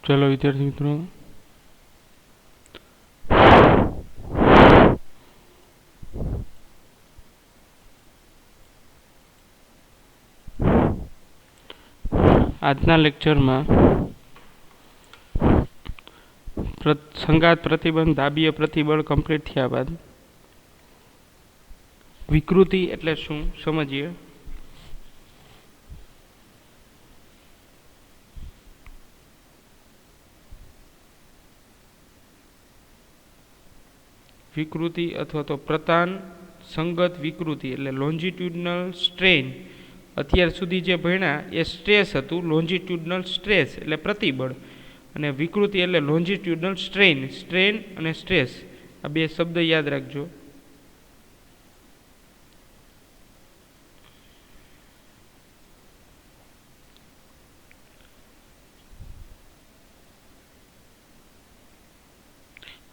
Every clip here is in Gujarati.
चलो विद्यार्थी मित्रों, આજના લેક્ચરમાં સંઘાત પ્રતિબંધ દાબીય પ્રતિબળ કમ્પ્લીટ થયા બાદ વિકૃતિ એટલે શું સમજીએ. વિકૃતિ અથવા તો પ્રતાન સંગત વિકૃતિ એટલે લોન્જિટ્યુડનલ સ્ટ્રેન. અત્યાર સુધી જે ભણ્યા એ સ્ટ્રેસ હતું. લોન્જિટ્યુડનલ સ્ટ્રેસ એટલે પ્રતિબળ અને વિકૃતિ એટલે લોન્જિટ્યુડનલ સ્ટ્રેન. સ્ટ્રેન અને સ્ટ્રેસ આ બે શબ્દ યાદ રાખજો.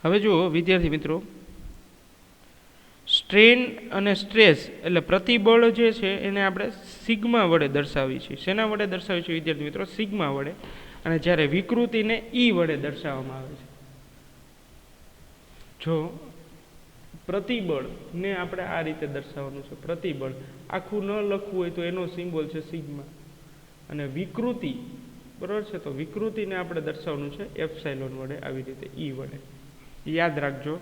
હવે જુઓ વિદ્યાર્થી મિત્રો, સ્ટ્રેન અને સ્ટ્રેસ એટલે પ્રતિબળ જે છે એને આપણે સિગ્મા વડે દર્શાવીએ છીએ. શેના વડે દર્શાવીએ છીએ વિદ્યાર્થી મિત્રો? સિગ્મા વડે. અને જ્યારે વિકૃતિને ઈ વડે દર્શાવવામાં આવે છે. જો પ્રતિબળને આપણે આ રીતે દર્શાવવાનું છે, પ્રતિબળ આખું ન લખવું હોય તો એનો સિમ્બોલ છે સિગ્મા. અને વિકૃતિ બરાબર છે, તો વિકૃતિને આપણે દર્શાવવાનું છે એપ્સાઇલોન વડે, આવી રીતે ઈ વડે. યાદ રાખજો.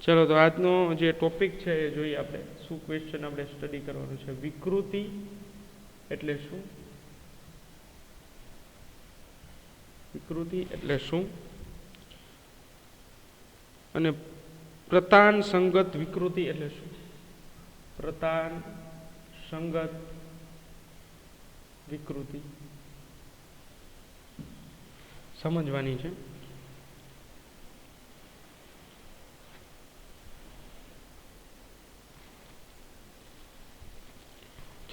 ચલો તો આજનો જે ટોપિક છે એ જોઈએ આપણે. શું ક્વેશ્ચન આપણે સ્ટડી કરવાનું છે? વિકૃતિ એટલે શું? વિકૃતિ એટલે શું? અને પ્રતાન સંગત વિકૃતિ એટલે શું? પ્રતાન સંગત વિકૃતિ સમજવાની છે.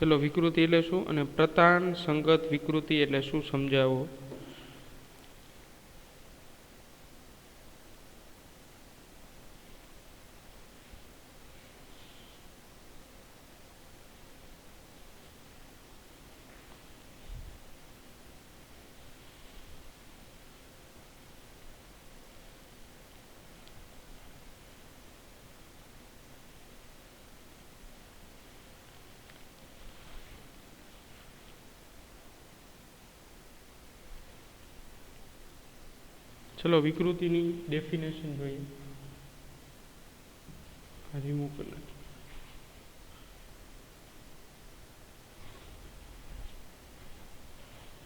ચલો, વિકૃતિ એટલે શું અને પ્રતાન સંગત વિકૃતિ એટલે શું સમજાવો. ચલો વિકૃતિની ડેફિનેશન જોઈએ. રિમૂવ કરી નાખીએ.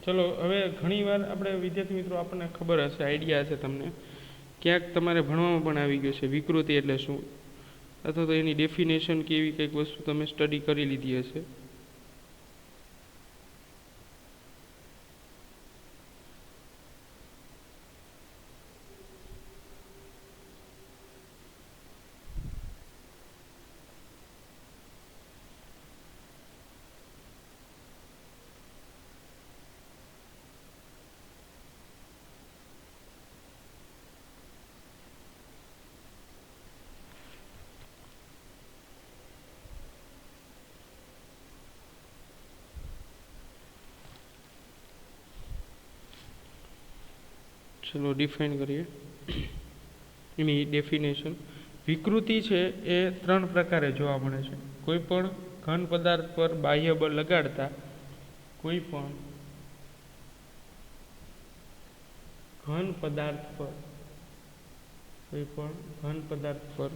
ચલો હવે ઘણીવાર આપણે વિદ્યાર્થી મિત્રો આપણને ખબર હશે, આઈડિયા હશે તમને, ક્યાંક તમારે ભણવામાં પણ આવી ગયું છે વિકૃતિ એટલે શું, અથવા તો એની ડેફિનેશન કે એવી કંઈક વસ્તુ તમે સ્ટડી કરી લીધી હશે. ચલો ડિફાઇન કરીએ એની ડેફિનેશન. વિકૃતિ છે એ ત્રણ પ્રકારે જોવા મળે છે. કોઈ પણ ઘન પદાર્થ પર બાહ્ય બળ લગાડતા, કોઈ પણ ઘન પદાર્થ પર, કોઈ પણ ઘન પદાર્થ પર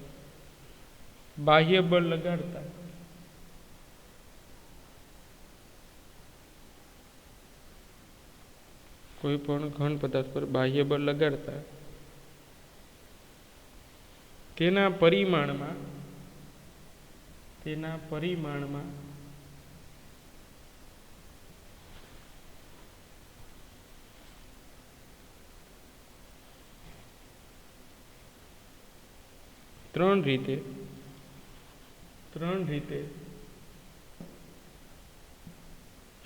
બાહ્ય બળ લગાડતા, કોઈ પણ ઘન પદાર્થ પર બાહ્ય બળ લગાડતા તેના પરિમાણમાં ત્રણ રીતે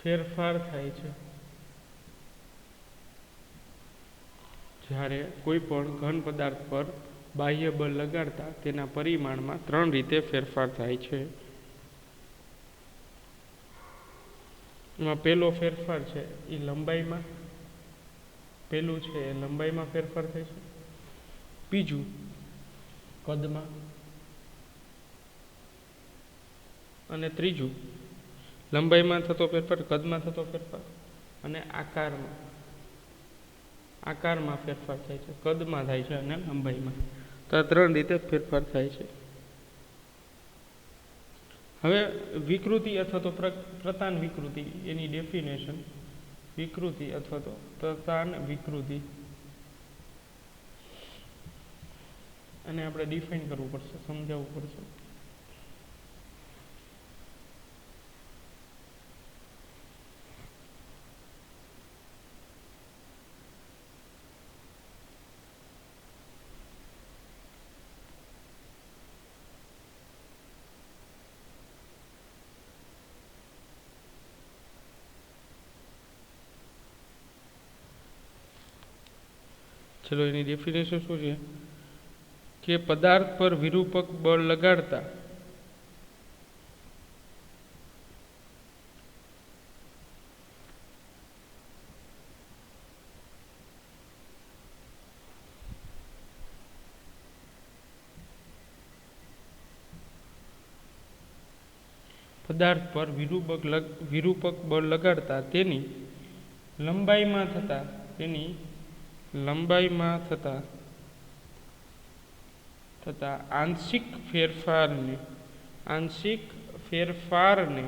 ફેરફાર થાય છે. જ્યારે કોઈ પણ ઘન પદાર્થ પર બાહ્ય બળ લગાડતા તેના પરિમાણમાં ત્રણ રીતે ફેરફાર થાય છે. એમાં પહેલો ફેરફાર છે એ લંબાઈમાં, પહેલું છે એ લંબાઈમાં ફેરફાર થાય છે, બીજું કદમાં, અને ત્રીજું લંબાઈમાં થતો ફેરફાર, કદમાં થતો ફેરફાર અને આકારમાં ફેરફાર થાય છે, કદમાં થાય છે અને લંબાઈમાં. તો આ 3 રીતે ફેરફાર થાય છે. હવે વિકૃતિ અથવા તો પ્રતાન વિકૃતિ એની ડેફિનેશન, વિકૃતિ અથવા તો પ્રતાન વિકૃતિ, અને આપણે ડિફાઇન કરવું પડશે, સમજાવવું પડશે. ચલો એની ડેફિનેશન શું છે કે પદાર્થ પર વિરૂપક બળ લગાડતા વિરૂપક બળ લગાડતા તેની લંબાઈમાં થતા આંશિક ફેરફારને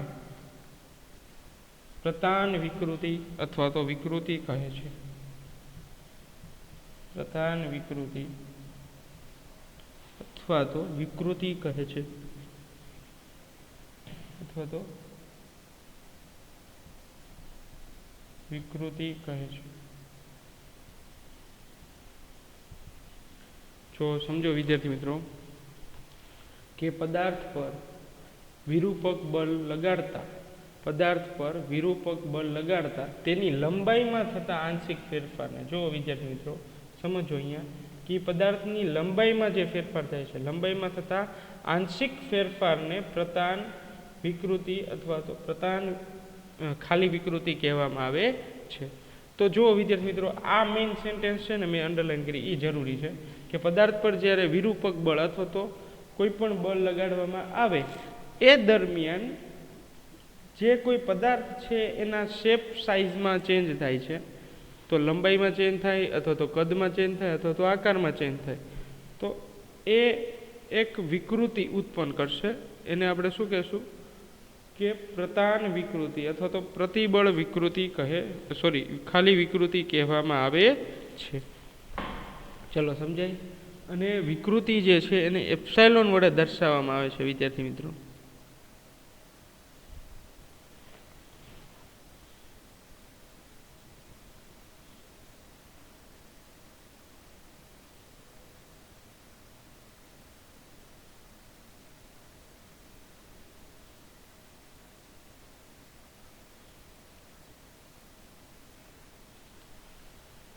પ્રતાન વિકૃતિ અથવા તો વિકૃતિ કહે છે. પ્રતાન વિકૃતિ અથવા તો વિકૃતિ કહે છે, અથવા તો વિકૃતિ કહે છે. જો સમજો વિદ્યાર્થી મિત્રો કે પદાર્થ પર વિરૂપક બળ લગાડતા તેની લંબાઈમાં થતા આંશિક ફેરફારને, જો વિદ્યાર્થી મિત્રો સમજો અહીંયા કે પદાર્થની લંબાઈમાં જે ફેરફાર થાય છે, લંબાઈમાં થતા આંશિક ફેરફારને પ્રતાન વિકૃતિ અથવા તો પ્રતાન ખાલી વિકૃતિ કહેવામાં આવે છે. તો જો વિદ્યાર્થી મિત્રો આ મેઇન સેન્ટેન્સ છે ને, મેં અંડરલાઈન કરી, એ જરૂરી છે કે પદાર્થ પર જ્યારે વિરૂપક બળ અથવા તો કોઈ પણ બળ લગાડવામાં આવે એ દરમિયાન જે કોઈ પદાર્થ છે એના શેપ સાઇઝમાં ચેન્જ થાય છે, તો લંબાઈમાં ચેન્જ થાય અથવા તો કદમાં ચેન્જ થાય અથવા તો આકારમાં ચેન્જ થાય, તો એ એક વિકૃતિ ઉત્પન્ન કરશે. એને આપણે શું કહેશું કે પ્રતાન વિકૃતિ અથવા તો પ્રતિબળ વિકૃતિ ખાલી વિકૃતિ કહેવામાં આવે છે. ચલો સમજાય. અને વિકૃતિ જે છે એને એપ્સાઇલોન વડે દર્શાવવામાં આવે છે વિદ્યાર્થી મિત્રો.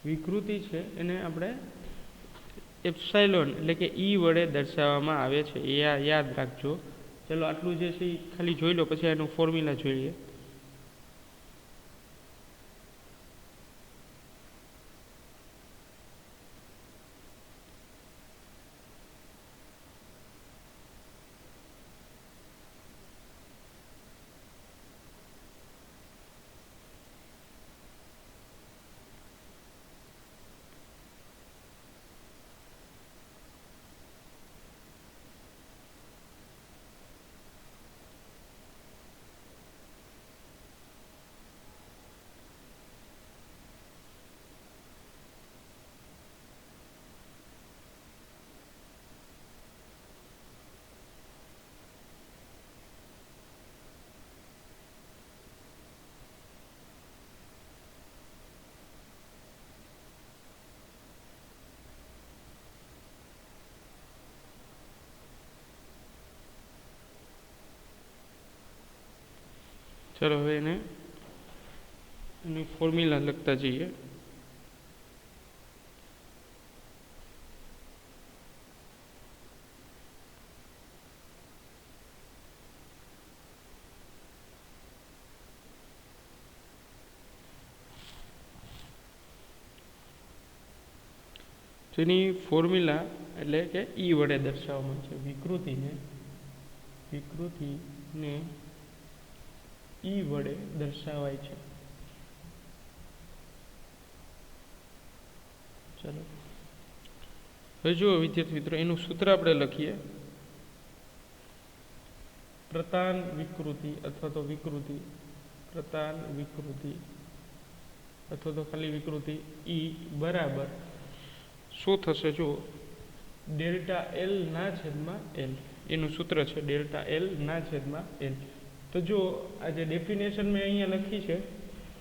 વિકૃતિ છે એને આપણે એપ્સાઇલોન એટલે કે ઈ વડે દર્શાવવામાં આવે છે, એ યાદ રાખજો. ચલો આટલું જે છે એ ખાલી જોઈ લો, પછી એનું ફોર્મ્યુલા જોઈ લઈએ. ચલો હવે એની ફોર્મ્યુલા લખતા જઈએ. તો એની ફોર્મ્યુલા એટલે કે ઈ વડે દર્શાવવામાં છે. વિકૃતિને ઈ વડે દર્શાવાય છે. ચાલો હવે જુઓ વિદ્યાર્થી મિત્રો, એનું સૂત્ર આપણે લખીએ. પ્રતાન વિકૃતિ અથવા તો વિકૃતિ, પ્રતાન વિકૃતિ અથવા તો ખાલી વિકૃતિ ઈ બરાબર શું થશે? જો ડેલ્ટા એલ ના છેદમાં એલ, એનું સૂત્ર છે ડેલ્ટા એલ ના છેદમાં એલ. તો જો આ જે ડેફિનેશન મેં અહીંયા લખી છે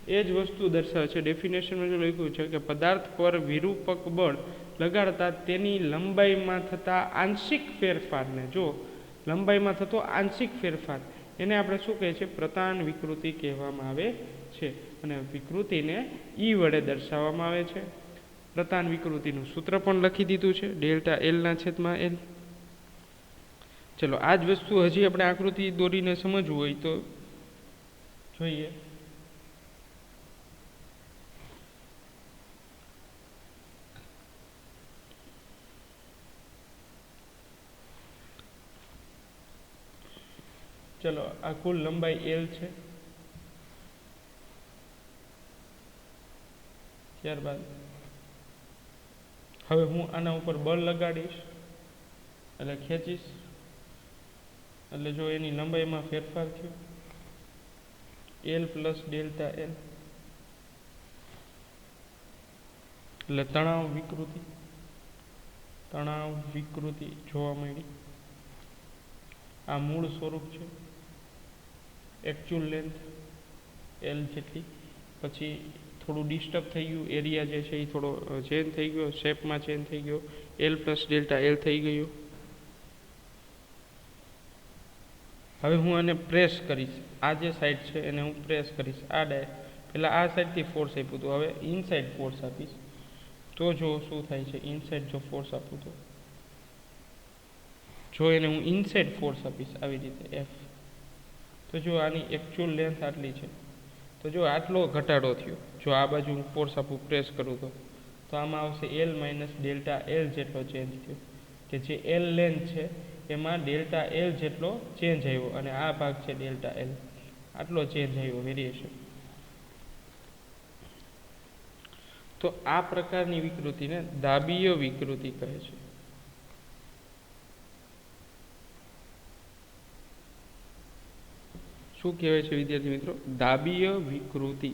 એ જ વસ્તુ દર્શાવે છે. ડેફિનેશનમાં જો લખ્યું છે કે પદાર્થ પર વિરૂપક બળ લગાડતા તેની લંબાઈમાં થતા આંશિક ફેરફારને, જો લંબાઈમાં થતો આંશિક ફેરફાર, એને આપણે શું કહીએ છીએ? પ્રતાન વિકૃતિ કહેવામાં આવે છે. અને વિકૃતિને ઈ વડે દર્શાવવામાં આવે છે. પ્રતાન વિકૃતિનું સૂત્ર પણ લખી દીધું છે, ડેલ્ટા એલ ના છેદમાં એલ. ચલો આ જ વસ્તુ હજી આપણે આકૃતિ દોરીને સમજવું હોય તો જોઈએ. ચલો આ કુલ લંબાઈ એલ છે. ત્યારબાદ હવે હું આના ઉપર બળ લગાડીશ એટલે ખેંચીશ, એટલે જો એની લંબાઈમાં ફેરફાર થયો એલ પ્લસ ડેલ્ટા એલ, એટલે તણાવ વિકૃતિ જોવા મળી. આ મૂળ સ્વરૂપ છે, એકચ્યુઅલ લેન્થ એલ જેટલી. પછી થોડું ડિસ્ટર્બ થઈ ગયું, એરિયા જે છે એ થોડો ચેન્જ થઈ ગયો, શેપમાં ચેન્જ થઈ ગયો, એલ પ્લસ ડેલ્ટા એલ થઈ ગયું. હવે હું આને પ્રેસ કરીશ, આ જે સાઈડ છે એને હું પ્રેસ કરીશ. પહેલાં આ સાઈડથી ફોર્સ આપ્યું હતું, હવે ઇનસાઇડ ફોર્સ આપીશ. તો જો શું થાય છે, ઇનસાઇડ જો ફોર્સ આપું તો જો એને હું ઇનસાઇડ ફોર્સ આપીશ આવી રીતે એફ, તો જો આની એકચ્યુઅલ લેન્થ આટલી છે, તો જો આટલો ઘટાડો થયો. જો આ બાજુ હું ફોર્સ આપું, પ્રેસ કરું તો આમાં આવશે એલ માઇનસ ડેલ્ટા એલ જેટલો ચેન્જ થયો, કે જે એલ લેન્થ છે એમાં ડેલ્ટા એલ જેટલો ચેન્જ આવ્યો, અને આ ભાગ છે ડેલ્ટા એલ, આટલો ચેન્જ આવ્યો, વેરિએશન. તો આ પ્રકારની વિકૃતિને દાબીય વિકૃતિ કહે છે. શું કહેવાય છે વિદ્યાર્થી મિત્રો? દાબીય વિકૃતિ.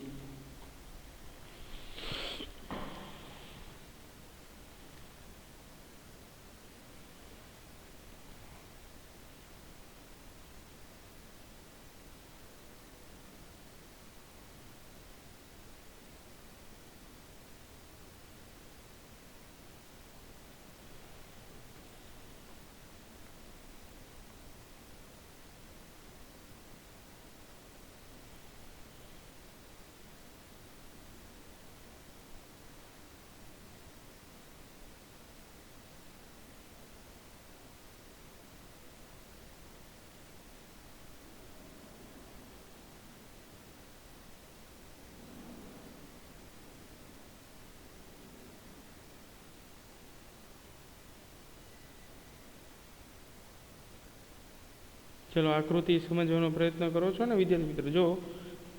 ચલો આકૃતિ સમજવાનો પ્રયત્ન કરો છો ને વિદ્યાર્થી મિત્રો. જો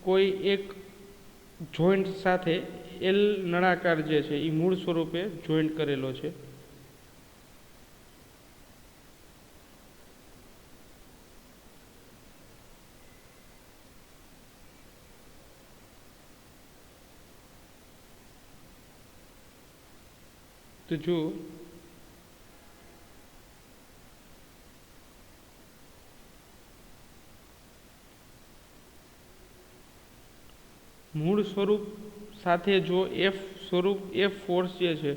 કોઈ એક જોઈન્ટ સાથે એલ નળાકાર જે છે એ મૂળ સ્વરૂપે જોઈન્ટ કરેલો છે. તો જો મૂળ સ્વરૂપ સાથે જો એફ ફોર્સ જે છે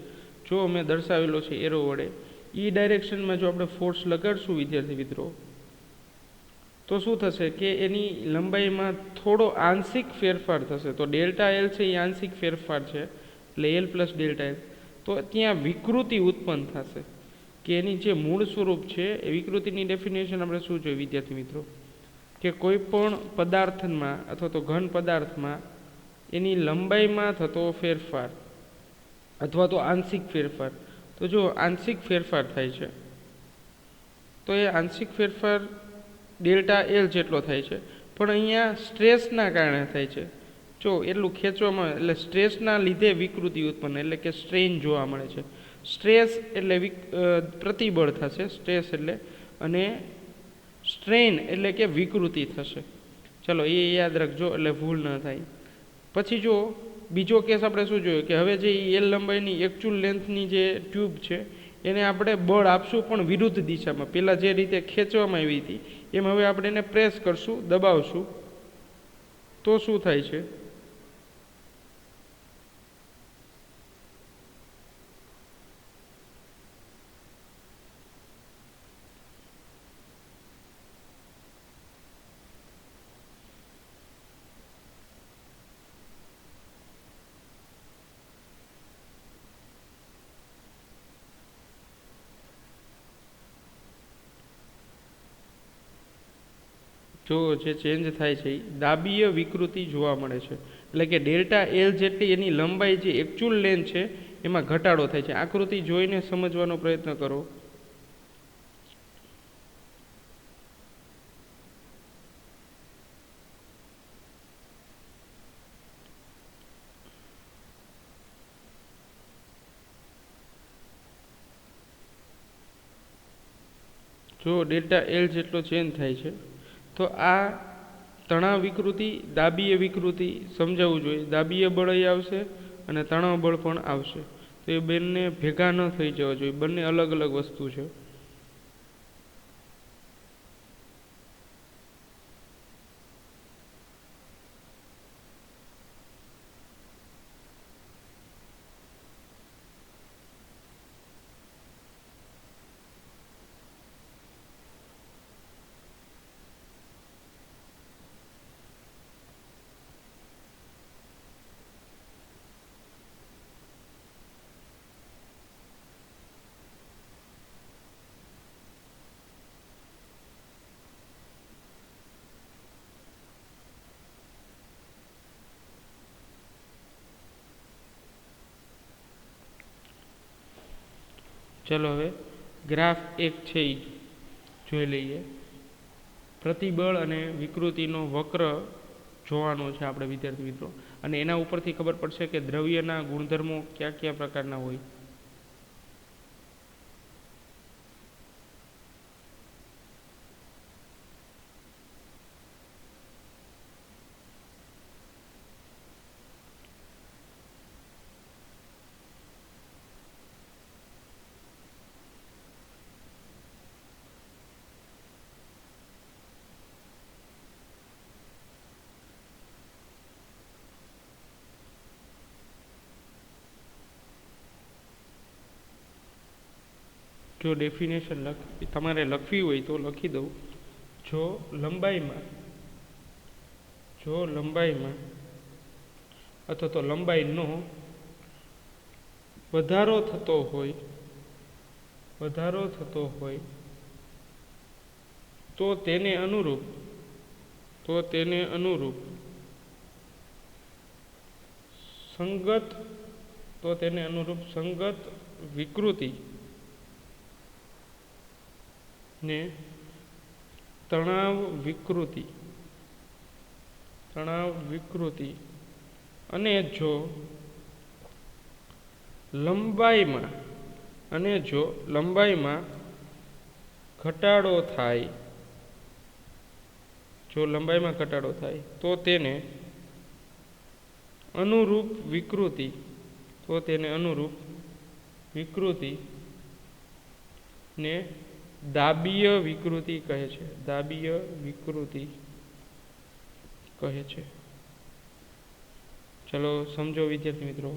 જો અમે દર્શાવેલો છે એરો વડે, ઈ ડાયરેક્શનમાં જો આપણે ફોર્સ લગાડશું વિદ્યાર્થી મિત્રો, તો શું થશે કે એની લંબાઈમાં થોડો આંશિક ફેરફાર થશે. તો ડેલ્ટા એલ છે એ આંશિક ફેરફાર છે, એટલે એલ પ્લસ ડેલ્ટા એલ. તો ત્યાં વિકૃતિ ઉત્પન્ન થશે, કે એની જે મૂળ સ્વરૂપ છે એ વિકૃતિની ડેફિનેશન આપણે શું જોઈએ વિદ્યાર્થી મિત્રો, કે કોઈ પણ પદાર્થમાં અથવા તો ઘન પદાર્થમાં એની લંબાઈમાં થતો ફેરફાર અથવા તો આંશિક ફેરફાર તો જો આંશિક ફેરફાર થાય છે તો એ આંશિક ફેરફાર ડેલ્ટા એલ જેટલો થાય છે, પણ અહીંયા સ્ટ્રેસના કારણે થાય છે. જો એટલું ખેંચવામાં એટલે સ્ટ્રેસના લીધે વિકૃતિ ઉત્પન્ન એટલે કે સ્ટ્રેઇન જોવા મળે છે. સ્ટ્રેસ એટલે પ્રતિબળ થશે સ્ટ્રેસ એટલે, અને સ્ટ્રેઇન એટલે કે વિકૃતિ થશે. ચલો એ યાદ રાખજો એટલે ભૂલ ન થાય. પછી જો બીજો કેસ આપણે શું જોયું કે હવે જે એલ લંબાઈની એકચ્યુઅલ લેન્થની જે ટ્યુબ છે એને આપણે બળ આપશું પણ વિરુદ્ધ દિશામાં. પહેલાં જે રીતે ખેંચવામાં આવી હતી એમ હવે આપણે એને પ્રેસ કરશું, દબાવશું, તો શું થાય છે? જો જે ચેન્જ થાય છે એ દાબીય વિકૃતિ જોવા મળે છે. એટલે કે ડેલ્ટા એલ જેટલી એની લંબાઈ જે એકચ્યુઅલ લેન્થ છે એમાં ઘટાડો થાય છે. આકૃતિ જોઈને સમજવાનો પ્રયત્ન કરો. જો ડેલ્ટા એલ જેટલો ચેન્જ થાય છે તો આ તણાવ વિકૃતિ, દાબીય વિકૃતિ સમજાવવું જોઈએ. દાબીય બળ અહીં આવશે અને તણાવ બળ પણ આવશે. તો એ બંને ભેગા ન થઈ જવા જોઈએ, બંને અલગ અલગ વસ્તુ છે. ચલો હવે ગ્રાફ એક છે એ જોઈ લઈએ. પ્રતિબળ અને વિકૃતિનો વક્ર જોવાનો છે આપણે વિદ્યાર્થી મિત્રો, અને એના ઉપરથી ખબર પડશે કે દ્રવ્યના ગુણધર્મો કયા કયા પ્રકારના હોય. જો ડેફિનેશન તમારે લખવી હોય તો લખી દઉં. જો લંબાઈમાં અથવા તો લંબાઈનો વધારો થતો હોય તો તેને અનુરૂપ સંગત વિકૃતિ ને તણાવ વિકૃતિ, અને જો લંબાઈમાં ઘટાડો થાય તો તેને અનુરૂપ વિકૃતિ ને દાબીય વિકૃતિ કહે છે. ચલો સમજો વિદ્યાર્થી મિત્રો.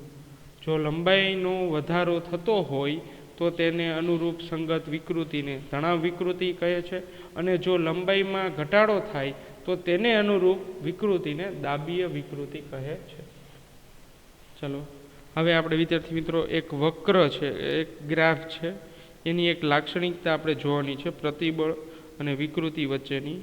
જો લંબાઈનો વધારો થતો હોય તો તેને અનુરૂપ સંગત વિકૃતિને તણાવ વિકૃતિ કહે છે, અને જો લંબાઈમાં ઘટાડો થાય તો તેને અનુરૂપ વિકૃતિને દાબીય વિકૃતિ કહે છે. ચલો હવે આપણે વિદ્યાર્થી મિત્રો એક વક્ર છે, એક ગ્રાફ છે, એની એક લાક્ષણિકતા આપણે જોવાની છે પ્રતિબળ અને વિકૃતિ વચ્ચેની.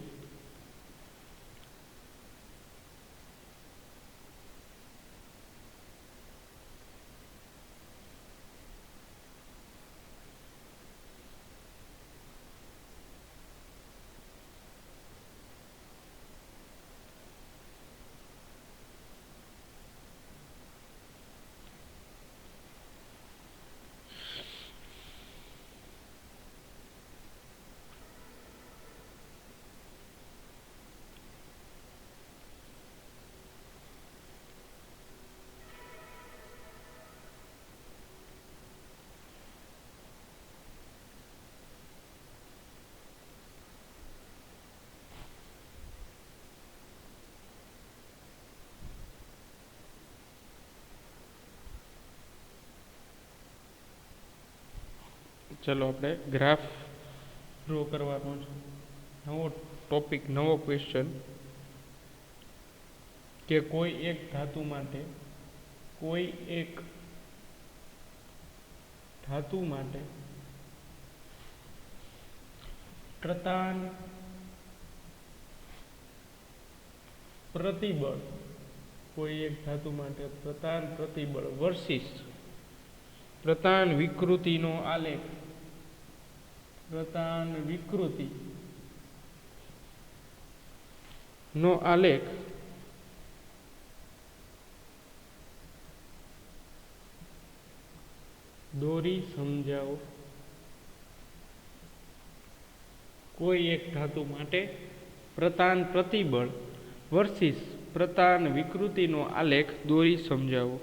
ચલો આપણે ગ્રાફ ડ્રો કરવાનો છે. નવો ટોપિક, નવો ક્વેશ્ચન કે કોઈ એક ધાતુ માટે પ્રતાન પ્રતિબળ વર્સિસ પ્રતાન વિકૃતિનો આલેખ દોરી સમજાવો. કોઈ એક ધાતુ માટે પ્રતાન પ્રતિબળ વર્સિસ પ્રતાન વિકૃતિનો આલેખ દોરી સમજાવો.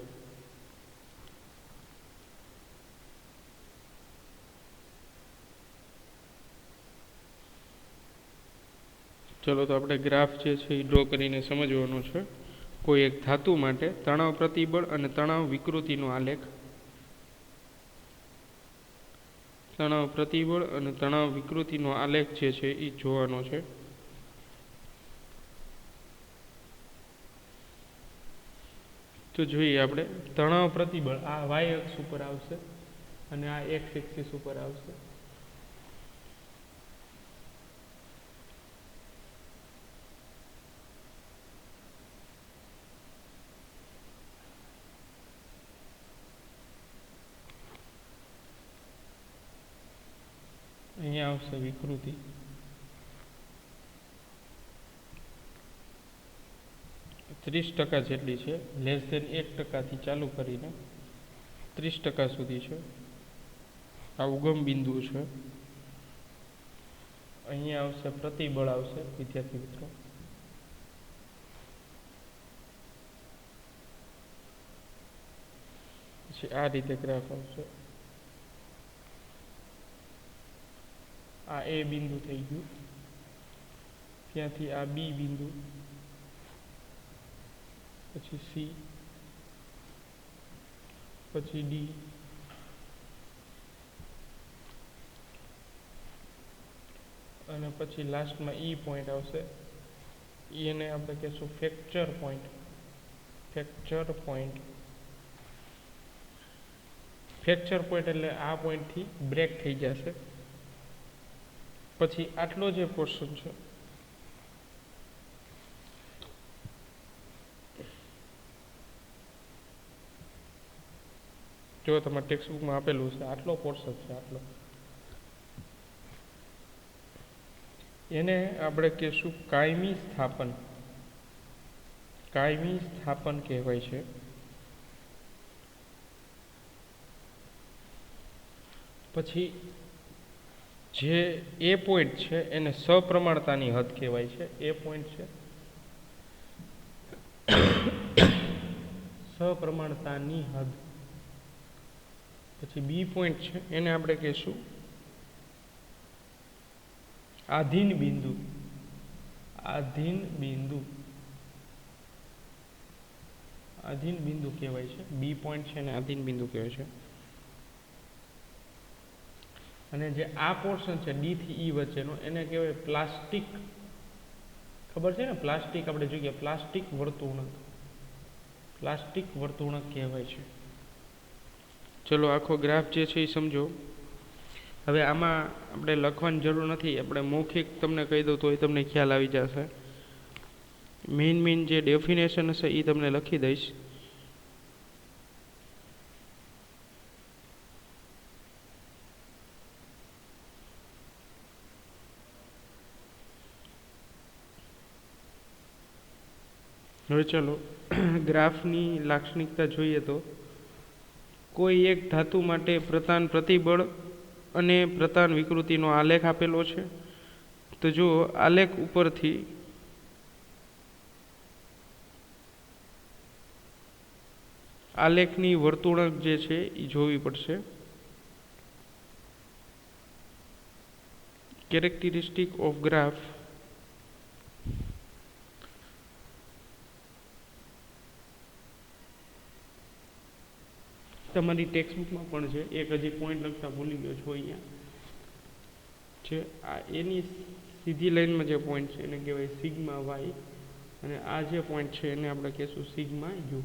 ચલો તો આપણે ગ્રાફ જે છે એ ડ્રો કરીને સમજવાનો છે. કોઈ એક ધાતુ માટે તણાવ પ્રતિબળ અને તણાવ વિકૃતિનો આલેખ જે છે એ જોવાનો છે. તો જોઈએ આપણે તણાવ પ્રતિબળ આ વાય અક્ષ ઉપર આવશે અને આ એક્સ એક્સિસ ઉપર આવશે. અહીંયા આવશે વિકૃતિ. %30 જેટલી છે, <1% ચાલુ કરીને 30% સુધી છે. આ ઉગમ બિંદુ છે. અહીંયા આવશે પ્રતિબળ આવશે વિદ્યાર્થી મિત્રો. પછી આ રીતે ગ્રાફ આવશે. આ એ બિંદુ થઈ ગયું, ત્યાંથી આ બી બિંદુ, પછી સી, પછી ડી, અને પછી લાસ્ટમાં ઈ પોઈન્ટ આવશે. એને આપણે કહેશું ફ્રેક્ચર પોઈન્ટ. ફ્રેક્ચર પોઈન્ટ એટલે આ પોઈન્ટથી બ્રેક થઈ જશે. પછી આટલો જે પોર્શન છે જો તમારા ટેક્સ્ટબુકમાં આપેલું છે, આટલો પોર્શન છે, આટલો, એને આપણે કહેશું કાયમી સ્થાપન કહેવાય છે. પછી જે એ પોઈન્ટ છે એને સપ્રમાણતાની હદ કહેવાય છે. એ પોઈન્ટ છે સપ્રમાણતાની હદ. પછી બી પોઈન્ટ છે એને આપણે કહેશું આધીન બિંદુ કહેવાય છે. બી પોઈન્ટ છે એને આધીન બિંદુ કહેવાય છે. અને જે આ પોર્શન છે ડી થી ઈ વચ્ચેનો એને કહેવાય પ્લાસ્ટિક. ખબર છે ને, પ્લાસ્ટિક આપણે જોઈએ, પ્લાસ્ટિક વર્તુળક કહેવાય છે. ચલો આખો ગ્રાફ જે છે એ સમજો. હવે આમાં આપણે લખવાની જરૂર નથી, આપણે મૌખિક તમને કહી દઉં તો એ તમને ખ્યાલ આવી જશે. મેઇન જે ડેફિનેશન હશે એ તમને લખી દઈશ. હવે ચલો ગ્રાફની લાક્ષણિકતા જોઈએ તો કોઈ એક ધાતુ માટે પ્રતાન પ્રતિબળ અને પ્રતાન વિકૃતિનો આલેખ આપેલો છે. તો જો આલેખ ઉપરથી આલેખની વર્તુળક જે છે એ જોવી પડશે. કેરેક્ટરિસ્ટિક ઓફ ગ્રાફ તમારી ટેક્સ્ટ બુકમાં પણ છે. એક હજી પોઈન્ટ લખતા ભૂલી ગયો છો અહીંયા છે. આ એની સીધી લાઈનમાં જે પોઈન્ટ છે એને કહેવાય સિગ્મા વાય, અને આ જે પોઈન્ટ છે એને આપણે કહીશું સિગ્મા યુ.